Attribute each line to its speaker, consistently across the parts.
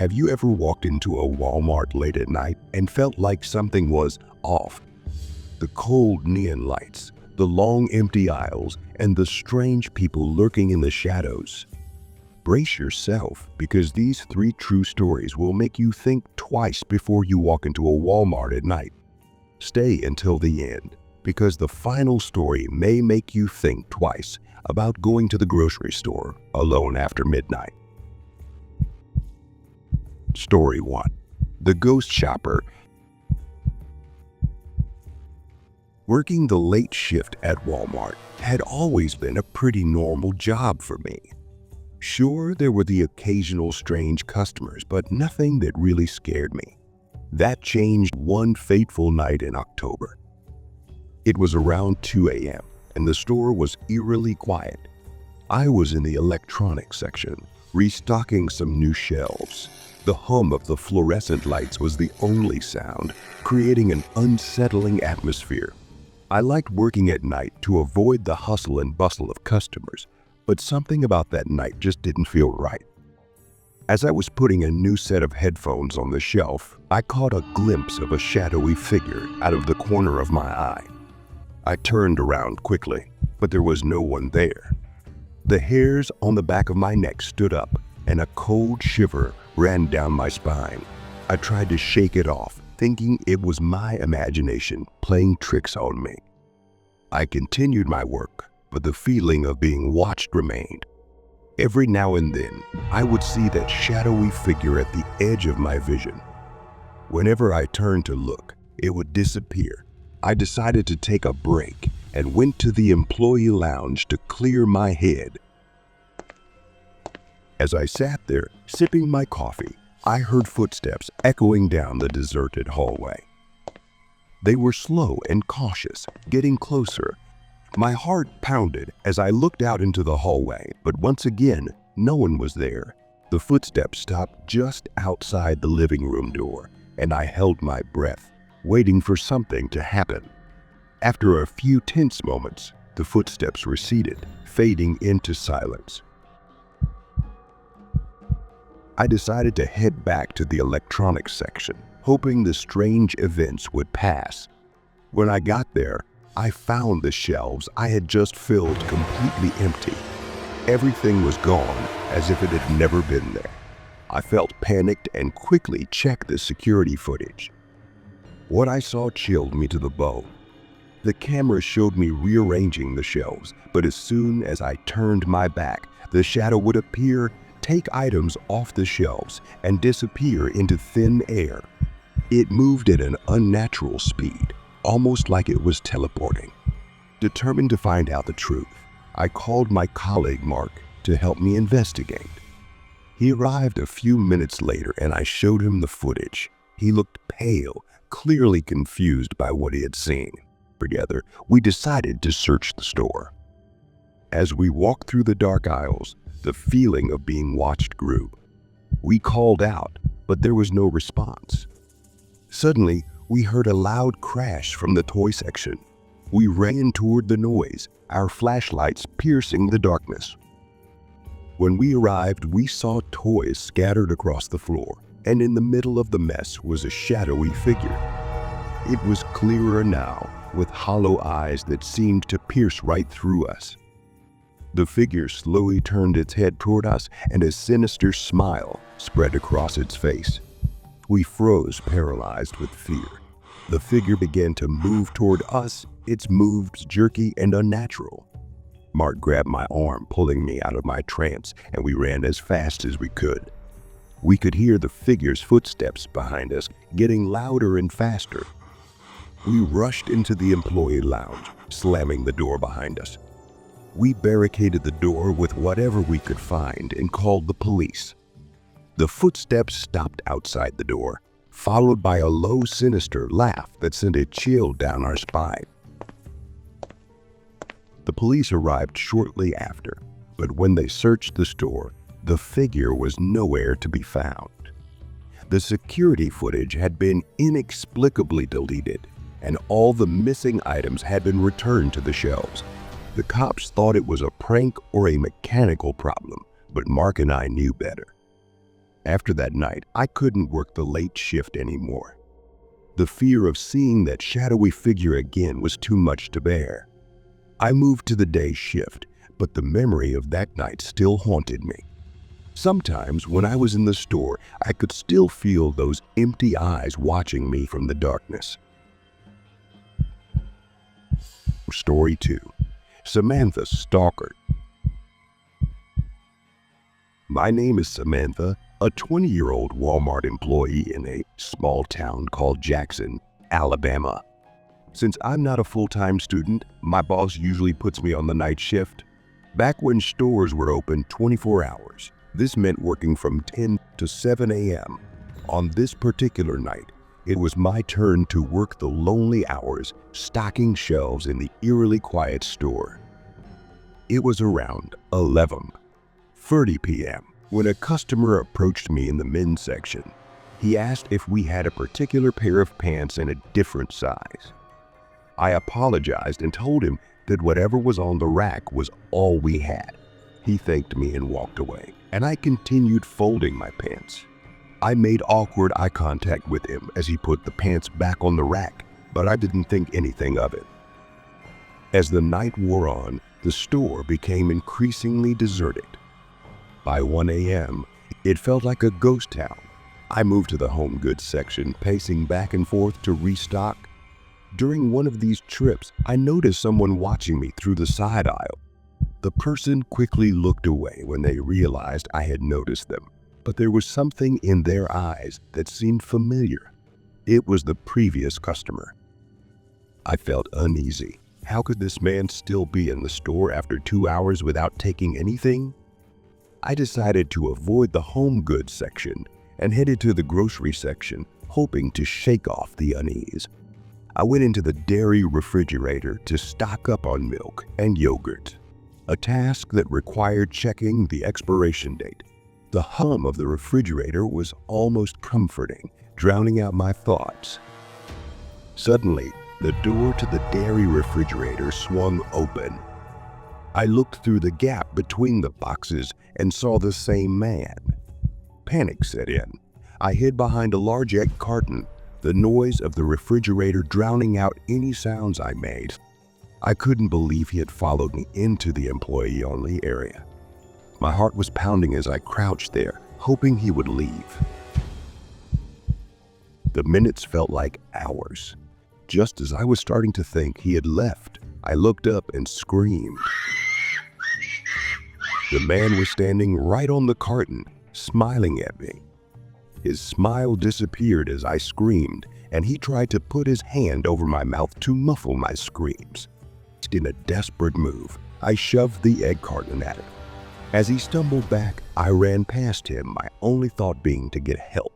Speaker 1: Have you ever walked into a Walmart late at night and felt like something was off? The cold neon lights, the long empty aisles, and the strange people lurking in the shadows. Brace yourself, because these 3 true stories will make you think twice before you walk into a Walmart at night. Stay until the end, because the final story may make you think twice about going to the grocery store alone after midnight. Story 1. The Ghost Shopper. Working the late shift at Walmart had always been a pretty normal job for me. Sure, there were the occasional strange customers, but nothing that really scared me. That changed one fateful night in October. It was around 2 a.m., and the store was eerily quiet. I was in the electronics section, restocking some new shelves. The hum of the fluorescent lights was the only sound, creating an unsettling atmosphere. I liked working at night to avoid the hustle and bustle of customers, but something about that night just didn't feel right. As I was putting a new set of headphones on the shelf, I caught a glimpse of a shadowy figure out of the corner of my eye. I turned around quickly, but there was no one there. The hairs on the back of my neck stood up, and a cold shiver ran down my spine. I tried to shake it off, thinking it was my imagination playing tricks on me. I continued my work, but the feeling of being watched remained. Every now and then, I would see that shadowy figure at the edge of my vision. Whenever I turned to look, it would disappear. I decided to take a break and went to the employee lounge to clear my head. As I sat there, sipping my coffee, I heard footsteps echoing down the deserted hallway. They were slow and cautious, getting closer. My heart pounded as I looked out into the hallway, but once again, no one was there. The footsteps stopped just outside the living room door, and I held my breath, waiting for something to happen. After a few tense moments, the footsteps receded, fading into silence. I decided to head back to the electronics section, hoping the strange events would pass. When I got there, I found the shelves I had just filled completely empty. Everything was gone, as if it had never been there. I felt panicked and quickly checked the security footage. What I saw chilled me to the bone. The camera showed me rearranging the shelves, but as soon as I turned my back, the shadow would appear, take items off the shelves, and disappear into thin air. It moved at an unnatural speed, almost like it was teleporting. Determined to find out the truth, I called my colleague Mark to help me investigate. He arrived a few minutes later, and I showed him the footage. He looked pale, clearly confused by what he had seen. Together, we decided to search the store. As we walked through the dark aisles, the feeling of being watched grew. We called out, but there was no response. Suddenly, we heard a loud crash from the toy section. We ran toward the noise, our flashlights piercing the darkness. When we arrived, we saw toys scattered across the floor, and in the middle of the mess was a shadowy figure. It was clearer now, with hollow eyes that seemed to pierce right through us. The figure slowly turned its head toward us, and a sinister smile spread across its face. We froze, paralyzed with fear. The figure began to move toward us, its moves jerky and unnatural. Mark grabbed my arm, pulling me out of my trance, and we ran as fast as we could. We could hear the figure's footsteps behind us, getting louder and faster. We rushed into the employee lounge, slamming the door behind us. We barricaded the door with whatever we could find and called the police. The footsteps stopped outside the door, followed by a low, sinister laugh that sent a chill down our spine. The police arrived shortly after, but when they searched the store, the figure was nowhere to be found. The security footage had been inexplicably deleted, and all the missing items had been returned to the shelves. The cops thought it was a prank or a mechanical problem, but Mark and I knew better. After that night, I couldn't work the late shift anymore. The fear of seeing that shadowy figure again was too much to bear. I moved to the day shift, but the memory of that night still haunted me. Sometimes when I was in the store, I could still feel those empty eyes watching me from the darkness. Story 2. Samantha Stalker. My name is Samantha, a 20-year-old Walmart employee in a small town called Jackson, Alabama. Since I'm not a full-time student, my boss usually puts me on the night shift. Back when stores were open 24 hours, this meant working from 10 to 7 a.m. On this particular night, it was my turn to work the lonely hours stocking shelves in the eerily quiet store. It was around 11:30 p.m. when a customer approached me in the men's section. He asked if we had a particular pair of pants in a different size. I apologized and told him that whatever was on the rack was all we had. He thanked me and walked away, and I continued folding my pants. I made awkward eye contact with him as he put the pants back on the rack, but I didn't think anything of it. As the night wore on, the store became increasingly deserted. By 1 a.m., it felt like a ghost town. I moved to the home goods section, pacing back and forth to restock. During one of these trips, I noticed someone watching me through the side aisle. The person quickly looked away when they realized I had noticed them, but there was something in their eyes that seemed familiar. It was the previous customer. I felt uneasy. How could this man still be in the store after 2 hours without taking anything? I decided to avoid the home goods section and headed to the grocery section, hoping to shake off the unease. I went into the dairy refrigerator to stock up on milk and yogurt, a task that required checking the expiration date. The hum of the refrigerator was almost comforting, drowning out my thoughts. Suddenly, the door to the dairy refrigerator swung open. I looked through the gap between the boxes and saw the same man. Panic set in. I hid behind a large egg carton, the noise of the refrigerator drowning out any sounds I made. I couldn't believe he had followed me into the employee-only area. My heart was pounding as I crouched there, hoping he would leave. The minutes felt like hours. Just as I was starting to think he had left, I looked up and screamed. The man was standing right on the carton, smiling at me. His smile disappeared as I screamed, and he tried to put his hand over my mouth to muffle my screams. In a desperate move, I shoved the egg carton at him. As he stumbled back, I ran past him, my only thought being to get help.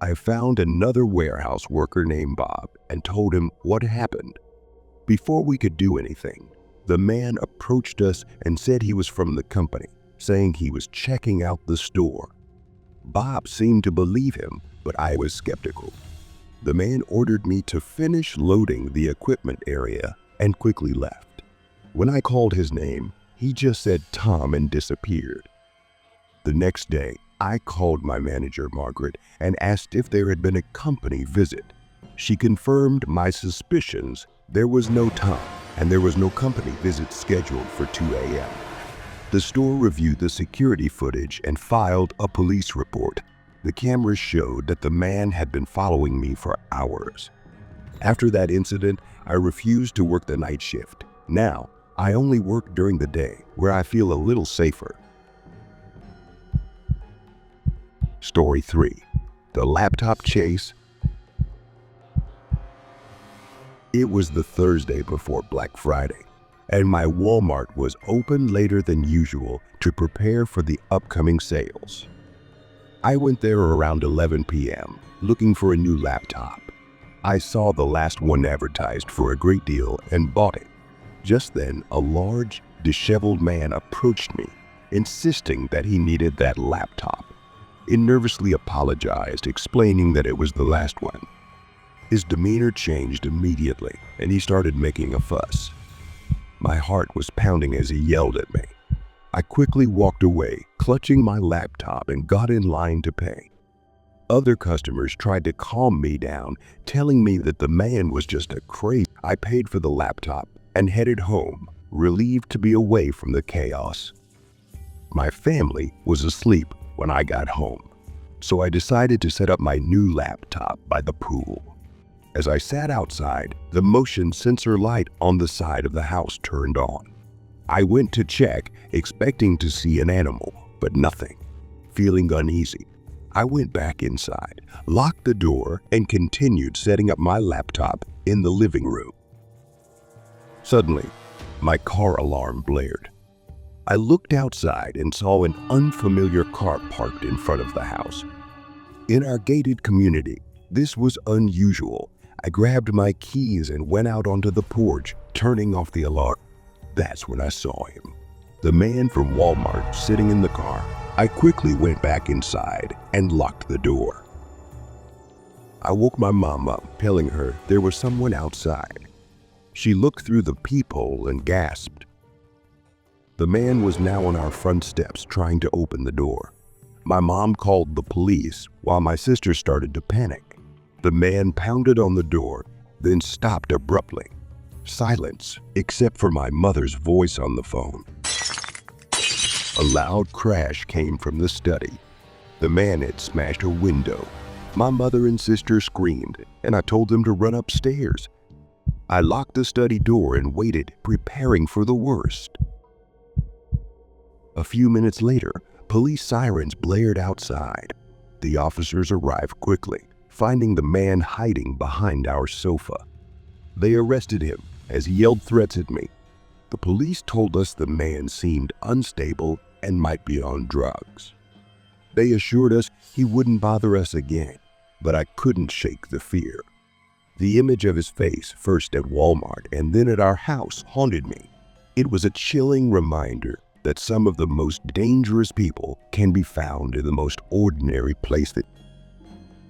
Speaker 1: I found another warehouse worker named Bob and told him what happened. Before we could do anything, the man approached us and said he was from the company, saying he was checking out the store. Bob seemed to believe him, but I was skeptical. The man ordered me to finish loading the equipment area and quickly left. When I called his name, he just said Tom and disappeared. The next day, I called my manager, Margaret, and asked if there had been a company visit. She confirmed my suspicions. There was no Tom, and there was no company visit scheduled for 2 a.m. The store reviewed the security footage and filed a police report. The cameras showed that the man had been following me for hours. After that incident, I refused to work the night shift. Now, I only work during the day, where I feel a little safer. Story 3. The Laptop Chase. It was the Thursday before Black Friday, and my Walmart was open later than usual to prepare for the upcoming sales. I went there around 11 p.m. looking for a new laptop. I saw the last one advertised for a great deal and bought it. Just then, a large, disheveled man approached me, insisting that he needed that laptop. He nervously apologized, explaining that it was the last one. His demeanor changed immediately, and he started making a fuss. My heart was pounding as he yelled at me. I quickly walked away, clutching my laptop, and got in line to pay. Other customers tried to calm me down, telling me that the man was just a crazy. I paid for the laptop and headed home, relieved to be away from the chaos. My family was asleep when I got home, so I decided to set up my new laptop by the pool. As I sat outside, the motion sensor light on the side of the house turned on. I went to check, expecting to see an animal, but nothing. Feeling uneasy, I went back inside, locked the door, and continued setting up my laptop in the living room. Suddenly, my car alarm blared. I looked outside and saw an unfamiliar car parked in front of the house. In our gated community, this was unusual. I grabbed my keys and went out onto the porch, turning off the alarm. That's when I saw him, the man from Walmart, sitting in the car. I quickly went back inside and locked the door. I woke my mom up, telling her there was someone outside. She looked through the peephole and gasped. The man was now on our front steps trying to open the door. My mom called the police while my sister started to panic. The man pounded on the door, then stopped abruptly. Silence, except for my mother's voice on the phone. A loud crash came from the study. The man had smashed a window. My mother and sister screamed, and I told them to run upstairs. I locked the study door and waited, preparing for the worst. A few minutes later, police sirens blared outside. The officers arrived quickly, finding the man hiding behind our sofa. They arrested him as he yelled threats at me. The police told us the man seemed unstable and might be on drugs. They assured us he wouldn't bother us again, but I couldn't shake the fear. The image of his face, first at Walmart and then at our house, haunted me. It was a chilling reminder that some of the most dangerous people can be found in the most ordinary places.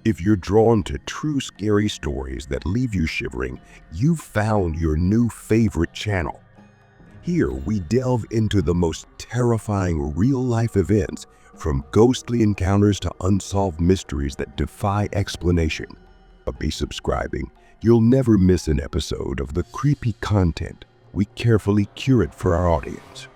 Speaker 1: If you're drawn to true scary stories that leave you shivering, you've found your new favorite channel. Here we delve into the most terrifying real-life events, from ghostly encounters to unsolved mysteries that defy explanation. But be subscribing. You'll never miss an episode of the creepy content we carefully curate for our audience.